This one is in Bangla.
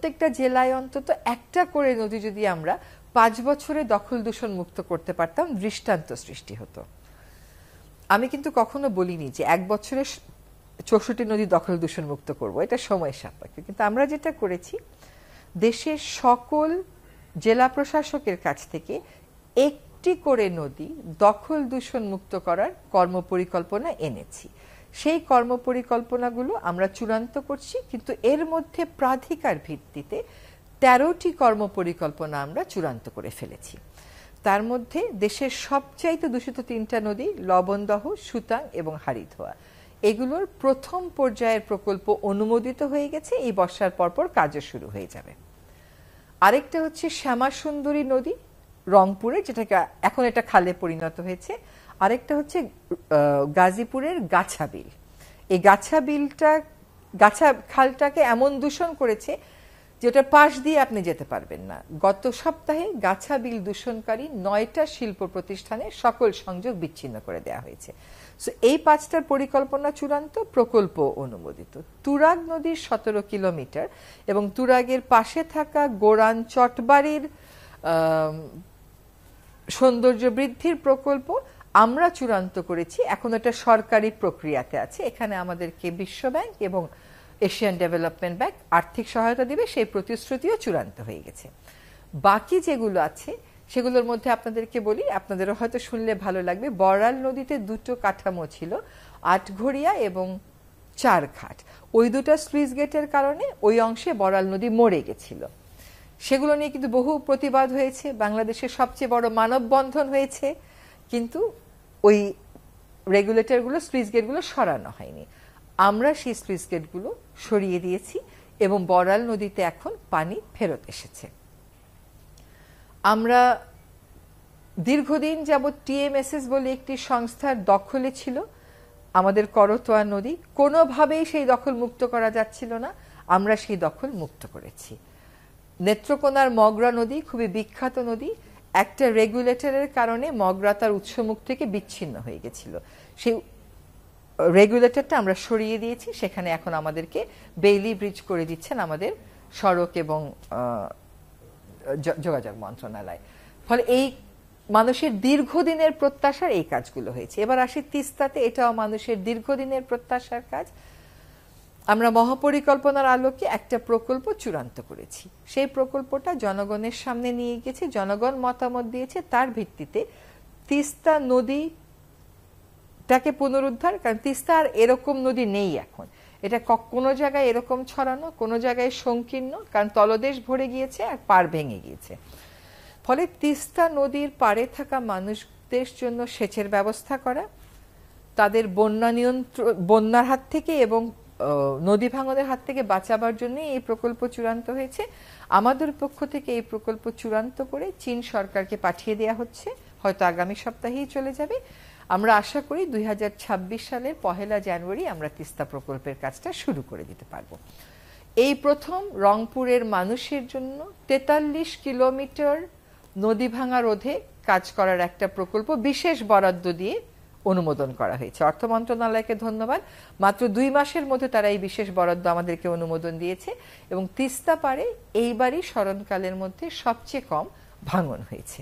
প্রত্যেকটা জেলায় অন্তত একটা করে নদী যদি আমরা 5 বছরে দখল দূষণ মুক্ত করতে পারতাম, দৃষ্টান্ত সৃষ্টি হতো। আমি কিন্তু কখনো বলিনি যে 1 বছরে 64 নদী দখল দূষণ মুক্ত করব, এটা সময় সাপেক্ষ। কিন্তু আমরা যেটা করেছি, দেশের সকল জেলা প্রশাসকের কাছ থেকে একটি করে নদী দখল দূষণ মুক্ত করার কর্মপরিকল্পনা এনেছি। সেই কর্মপরিকল্পনাগুলো আমরা চূড়ান্ত করছি, কিন্তু এর মধ্যে প্রাধিকার ভিত্তিতে 13টি কর্মপরিকল্পনা আমরা চূড়ান্ত করে ফেলেছি। তার মধ্যে দেশের সবচাইতে দূষিত 3টা নদী লবণদহ, সুতাং এবং হারিধোয়া, এগুলোর প্রথম পর্যায়ের প্রকল্প অনুমোদিত হয়ে গেছে। এই বর্ষার পরপর কাজও শুরু হয়ে যাবে। আরেকটা হচ্ছে শ্যামাসুন্দরী নদী রংপুরে, যেটাকে এখন এটা খালে পরিণত হয়েছে। আরেকটা হচ্ছে গাজীপুরের গাছাবিল। এই গাছা খালটাকে এমন দূষণ করেছে যেটা পাশ দিয়ে আপনি যেতে পারবেন না। গত সপ্তাহে গাছাবিল দূষণকারী 9টা শিল্প প্রতিষ্ঠানে সকল সংযোগ বিচ্ছিন্ন করে দেওয়া হয়েছে। সো এই 5টার পরিকল্পনা চূড়ান্ত, প্রকল্প অনুমোদিত। তুরাগ নদীর 17 কিলোমিটার এবং তুরাগের পাশে থাকা গোরান চটবাড়ির সৌন্দর্য বৃদ্ধির প্রকল্প আমরা চূড়ান্ত করেছি। এখন এটা সরকারি প্রক্রিয়াতে আছে। এখানে আমাদেরকে বিশ্বব্যাংক এবং এশিয়ান ডেভেলপমেন্ট ব্যাংক আর্থিক সহায়তা দিবে, সেই প্রতিশ্রুতিও চূড়ান্ত হয়ে গেছে। বাকি যেগুলো আছে সেগুলোর মধ্যে আপনাদেরকে বলি, আপনাদেরও হয়তো শুনলে ভালো লাগবে। বড়াল নদীতে 2টো কাঠামো ছিল, আটঘরিয়া এবং চারঘাট। ওই 2টা স্লুইস গেটের কারণে ওই অংশে বড়াল নদী মরে গেছিল। সেগুলো নিয়ে কিন্তু বহু প্রতিবাদ হয়েছে, বাংলাদেশের সবচেয়ে বড় মানববন্ধন হয়েছে, কিন্তু ওই রেগুলেটরগুলো, স্লুইস গেটগুলো সরানো হয়নি। আমরা সেই স্লুইস গেটগুলো সরিয়ে দিয়েছি এবং বড়াল নদীতে এখন পানি ফেরত এসেছে। আমরা দীর্ঘদিন যাবৎ টিএমএসএস বলে একটি সংস্থার দখলে ছিল আমাদের করতোয়া নদী, কোনোভাবেই সেই দখল মুক্ত করা যাচ্ছিল না। আমরা সেই দখল মুক্ত করেছি। নেত্রকোনার মগরা নদী খুবই বিখ্যাত নদী, একটা রেগুলেটরের কারণে মগরা তার উৎসমুখ থেকে বিচ্ছিন্ন হয়ে গেছিল। সেই রেগুলেটরটা আমরা সরিয়ে দিয়েছি, সেখানে এখন আমাদেরকে বেইলি ব্রিজ করে দিচ্ছেন আমাদের সড়ক এবং যোগাযোগ মন্ত্রণালয়। ফলে এই মানুষের দীর্ঘদিনের প্রত্যাশার এই কাজগুলো হয়েছে। এবার আসি তিস্তাতে, এটাও মানুষের দীর্ঘদিনের প্রত্যাশার কাজ। আমরা মহাপরিকল্পনার আলোকে একটা প্রকল্প চূড়ান্ত করেছি। সেই প্রকল্পটা জনগণের সামনে নিয়ে গেছে, জনগণ মতামত দিয়েছে। তার ভিত্তিতে তিস্তা নদীটাকে পুনরুদ্ধার, কারণ তিস্তা আর এরকম নদী নেই এখন। এটা কোনো জায়গায় এরকম ছড়ানো, কোনো জায়গায় সংকীর্ণ, কারণ তলদেশ ভরে গিয়েছে আর পাড় ভেঙে গিয়েছে। ফলে তিস্তা নদীর পাড়ে থাকা মানুষদের জন্য সেচের ব্যবস্থা করা, তাদের বন্যার হাত থেকে এবং নদী ভাঙনের হাত থেকে বাঁচাবার জন্য এই প্রকল্প চূড়ান্ত হয়েছে। আমাদের পক্ষ থেকে এই প্রকল্প চূড়ান্ত করে চীন সরকারকে পাঠিয়ে দেওয়া হচ্ছে, হয়তো আগামী সপ্তাহেই চলে যাবে। আমরা আশা করি 2026 সালের 1 জানুয়ারি আমরা তিস্তা প্রকল্পের কাজটা শুরু করে দিতে পারবো। এই প্রথম রংপুরের মানুষের জন্য 43 কিলোমিটার নদী ভাঙা রোধে কাজ করার একটা প্রকল্প বিশেষ বরাদ্দ দিয়ে অনুমোদন করা হয়েছে। অর্থ মন্ত্রণালয়কে ধন্যবাদ, মাত্র 2 মাসের মধ্যে তারা এই বিশেষ বরাদ্দ আমাদেরকে অনুমোদন দিয়েছে এবং তিস্তা পাড়ে এইবারই স্মরণকালের মধ্যে সবচেয়ে কম ভাঙন হয়েছে।